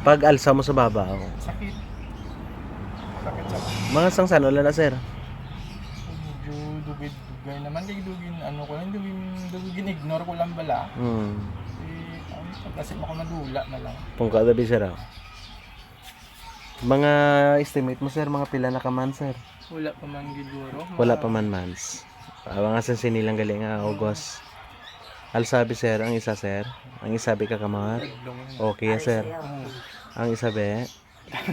Pag alsa mo sa babaw. Sakit. Sakit sa back. Mga sangsan wala na sir. Medyo dugay naman kay dugin ano ko lang dugin ignore ko lang bala. Kasi baka madula na lang. Kung kagabi sir. Mga estimate mo sir, mga pila na ka man sir? Wala pa man siguro. Wala pa man mans. Mga sa sinilang galing nga August. Alsabi sir, ang isa sir. Ang isabi ka kamot. Okay ya sir. Ang isabi.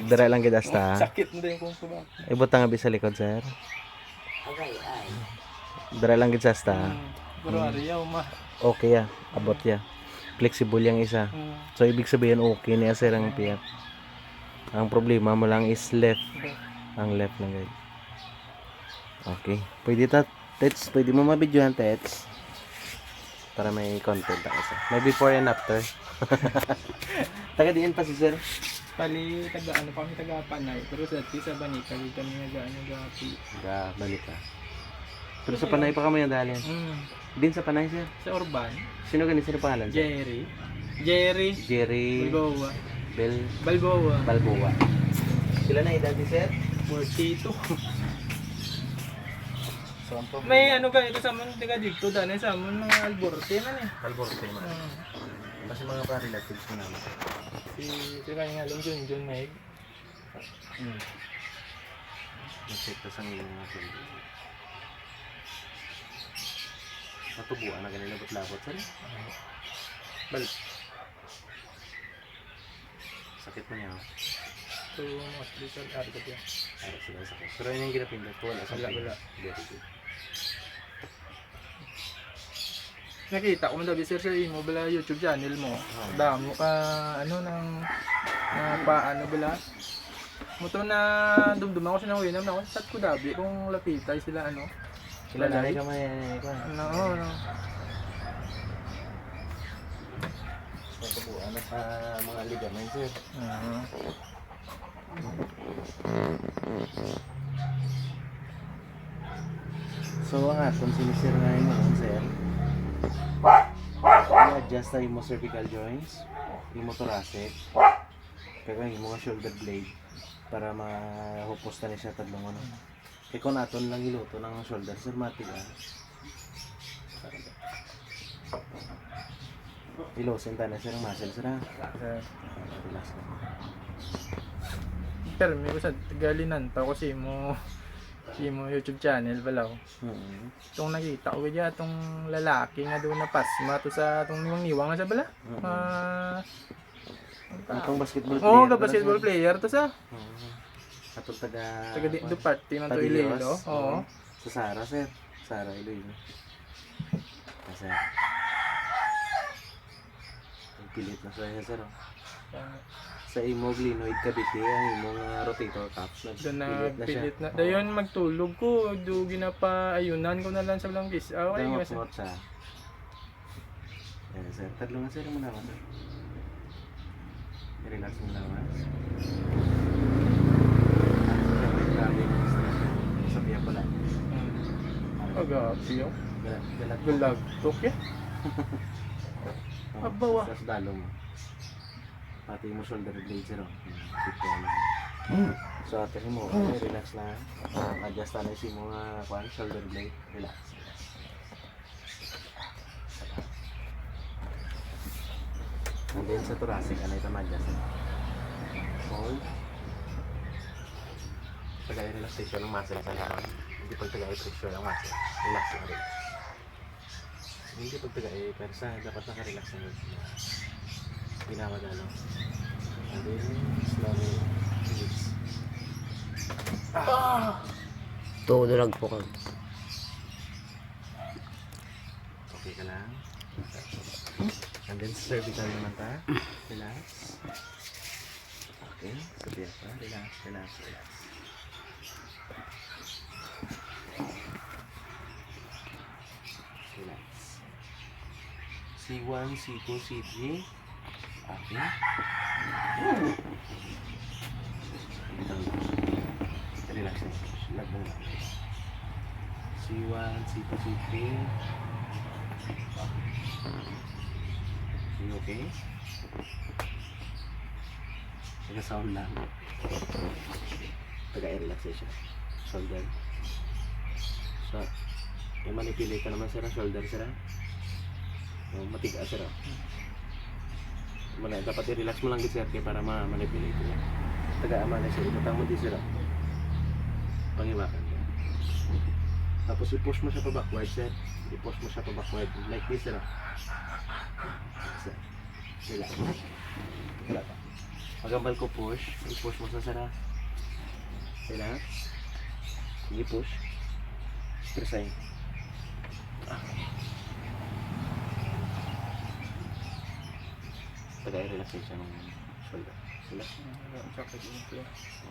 Dara lang gid asta. Sakit na din kung subak. Ibutang abi sa likod sir. Dara lang gid sa asta. Pero ariyaw ma. Okay ya, abot ya. Flexible yang isa. So ibig sabihin okay niya sir ang piyat. Ang problema mo lang is left. Ang left lang guys. Okay. Pwede tets, pwede mo mabidyohan tets. Para may content ako sir. May before and after. Taga diin pa si sir. Pali taga ano kami taga Panay pero sa Banika dito kami nagaano Balik ka. Pero sa Panay pa kami yung dalyan. Din sa Panay sir. Sa Urban. Sino ganito sino pangalan sir? Jerry Balboa. Balboa. Sila na edad ni sir? 42. So, ang problema. May ano ka ito sa mga taga dito dahil sa mga alborte man eh. Alborte man. Kasi mga pa-relatives mo naman. Si kanya lang John Meg. Mag-check ka sa ngayong mga sundo. Matubuan na ganila labot-labot sir? Sakit mo niya. So, mga special art ko yan. Harap sila sakit. Pero yun yung ginapindot ko. Wala sa Wala. Very good. Nakita ko man daw sir sa imo bala YouTube channel mo. Damo ka ano nang paano bala. Muto na dumdum ako sa nawinam na ako. Sat ko dabi kung lapitay sila ano. Sila na rin kamay. No. Matubuan na sa mga ligaments sir. So ang atong sinisir nga yung sir, i-adjust na yung cervical joints, yung thoracic, kaya yung mga shoulder blade para mahupos na siya tatlong ano. Kaya kung natin lang iluto ng shoulder sir, matiga. Ilosin tayo na sir ang muscle sir ha. Relax na. Pero may usad galinan pa ko si mo YouTube channel balaw. Itong nakita ko kaya itong lalaki nga doon na pasma to sa itong niwang na sa bala. Itong basketball player. Oo, basketball player to sa. Atong taga Do party man to Iloilo. Oo. Sa Sara sir. Sara Iloilo. Kasi pilit na siya sir. Sa imo glenoid cavity ang imong rotator cuff Doon na pilit na. Dayon magtulog ko, do ginapaayunan ko na lang sa langkis. Okay, kasi sa. Sir, tatlo nga sir mo na sir. Relax mo na mas. Sabihan pala. Agapi yo. Galag. Galagtok ya. Abawa. Sa dalong mo. Pati mo shoulder blade sir. So ate mo, relax lang. Adjust na si mga shoulder blade. Relax. And then sa thoracic, ano ito ma-adjust? Hold. Tagay relaxation ng muscle sa laman. Hindi pag tagay pressure ng muscle. Relax lang rin. Hindi pag tagay persa, dapat naka-relax na rin. Ginawa na lang. And then, slowly release. Tudulag po ka. Okay ka lang. And then, cervical naman ta. Relax. Okay. Sabihan pa. Relax. Relax. C1, C2, C3. Okay. Relax na. Lag mo lang. C1, C2, C3. Okay. Taga-sound lang. Taga-air relaxation. Shoulder. So, yung manipulate ka naman sir, shoulder sir. Yung matigas sir. Dapat i-relax mo lang din sir, kaya para ma-manipulate mo. Taga-ama na sir, ibutang mo din sir. Pangiwakan ka. Tapos i-push mo siya pa backward sir. I-push mo siya pa backward. Like this sir. Sir. Relax. Wala pa. Pagambal ko push, i-push mo sa sir. Relax. Sige push. Presay. Taga-relaxation ng shoulder. Relax.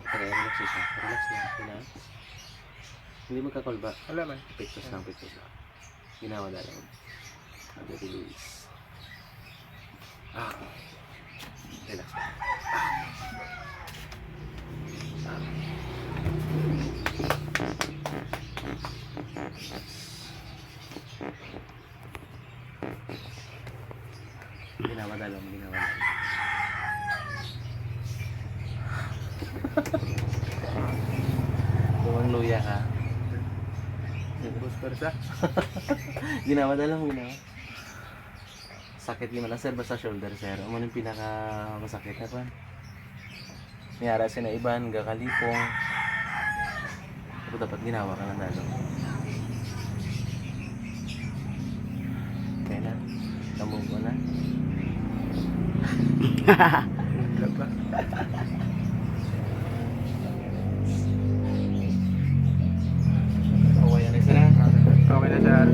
Taga-relaxation. Relax lang. Relax. Hindi magkakolba. Wala man. Pictures lang. Ginawa na lang. Release. Relax lang. Ginawa na lang. Tuwang luya ka. Bus persa. Ginawa. Sakit di man lang sir, basta shoulder sir. Ano yung pinaka masakit na pa? Niyara siya na iban, gakalipong. Pero dapat ginawa ka ng dalo. Okay na. Tamong ko na. Wala pa. Okay na sir. Okay na sir.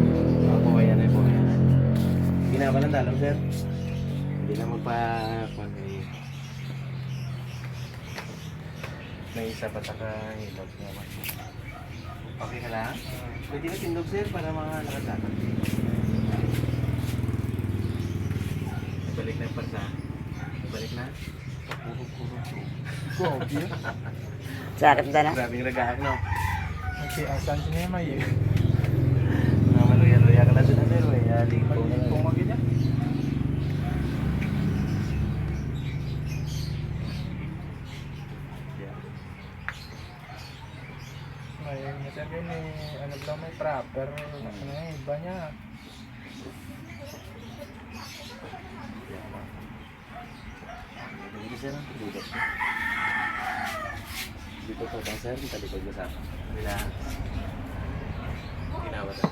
Okay na. Ginawa ng dalo sir. Hindi na may isa pa hilog naman. Okay ka lang? Pwede na tindog sir para mga nakasakot. Balik na yung parsa. Balik na. Gobi. Sakit na na. Grabing ragaak no. Okay, asan siya niya may Maluya-luya ka na sila sir. Lingkong na kung lang. magin yan. May minsan yun ano daw may proper iba niya. Dito sir. Dito to bang sir. Dito likod mo sa akin. Relax. Ginawa na.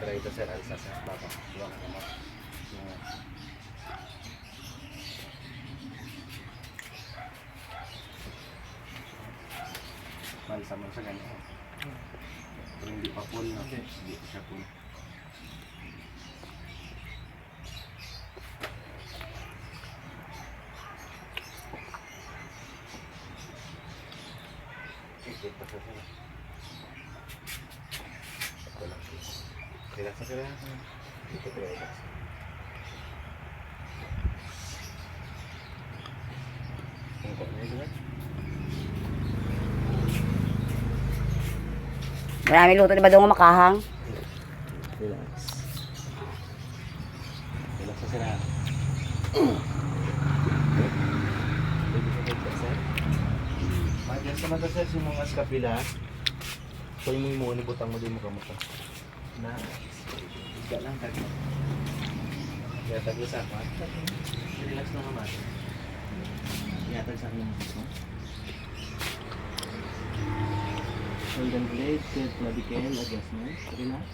Try ito sir. Alisa sir. Baka. Iwan ka naman. Malisa mo sa ganyan. Pero hindi pa full na. Hindi pa siya full. Ikit pa siya sila. Relax. Relax na sila. Ikit pa relax. Ang kanya ito Marami luto, di ba doon makahang? Relax. Relax na sila. Mag-adjust naman na sir, yung mga skapila. So yung mo butang mo din mo kamusta. Nice. Isda lang taglo. Kaya taglo sa ako. Relax na naman. Iyatag sa akin yung gusto. Golden blade, clavicle, adjustment. Relax.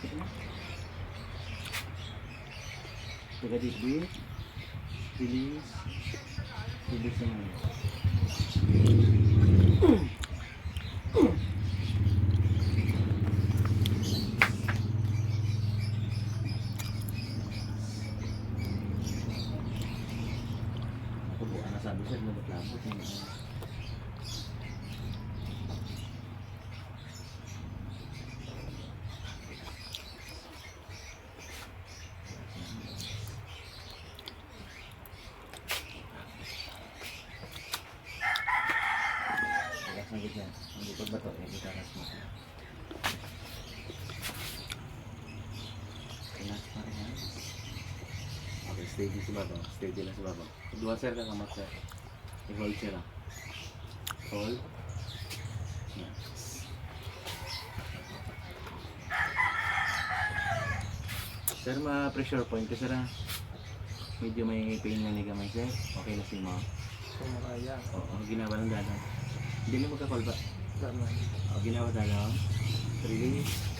Take a deep breath. Release. Release naman. Tubuan na sabi sir, labot-labot. Sakit yan. Hindi pagbato, itaras mo. Relax pa rin yan. Okay, Steady sa babaw. Steady lang sa babaw. Dua sir ka kamat sir. I-hold siya lang. Hold. Yes. Sir, ma-pressure point ka sir ha. Medyo may pain na nigamay sir. Okay na si mo. Kumakaya. Oo, ginawa ng dadang. Hindi mo magka-call ba? Daman. Oo, ginawa dadang. Release.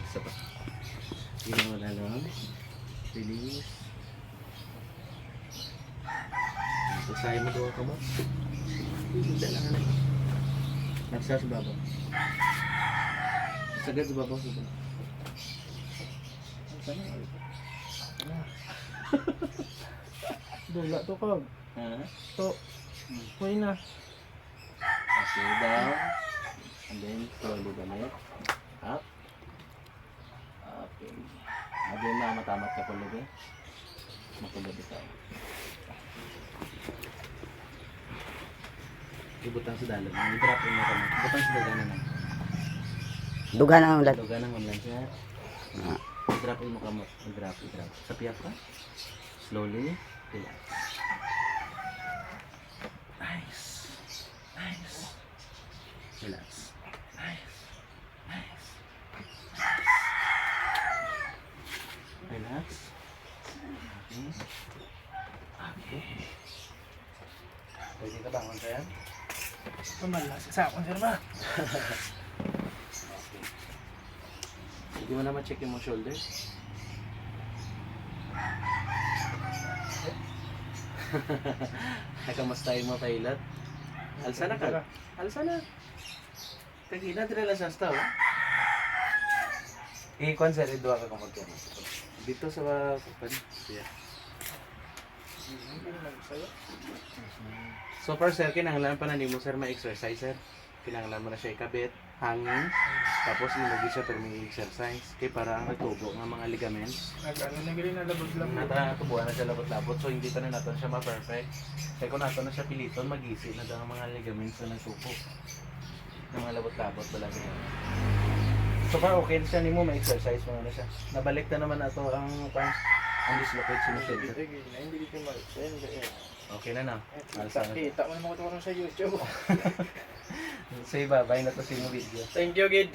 Isa pa. Ginawa dadang. Release. Usahay mo doon ka mo. Hindi lang na. Nagsa sa babaw. Sagad sa babaw. Sana. Dula to kag. Ha? To. Hoy na. Okay, down. And then slowly balik. Up. Okay. Again na matamat ka pala din. Makulog ito. Ibutang sa dalag. I-drop in mo kami. Ibutang sa daganan na. Dugan ang ulat. Daganan mo lang siya. I-drop in mo kami. I-drop. Sa piyak ka. Slowly. Relax. Nice. Nice. Relax. Nice. Nice. Relax. Okay. Okay. Pwede ka bangon kaya? Pamalas sa akong sir ba? Okay. Hindi mo naman check yung shoulder. Nakamastay mo kailat. Alsa na ka. Alsa na. Kagina dira lang sa staw. I-consider dua ka kapag yan. Dito sa pan. Yeah. So far sir, kinahanglan pa na ni mo sir ma-exercise sir. Kinahanglan mo na siya ikabit, hangin, tapos ilagay siya pero may exercise. Kaya para natubo ng mga ligaments. Nag-ano na gano'n na labot-labot. Natubuhan na siya labot-labot so hindi pa na natin siya ma-perfect. Kaya kung natin na siya piliton, mag-isi na daw ang mga ligaments na nagtupo. Ng mga labot-labot talaga yan. So far okay na siya ni mo, may exercise mo na siya. Nabalik na naman nato ang dislocate sa shoulder. Hindi dito mal. Okay na na. Alsa na siya. Kita mo naman ko sa YouTube. So ibabay na to sa video. Thank you, Gid.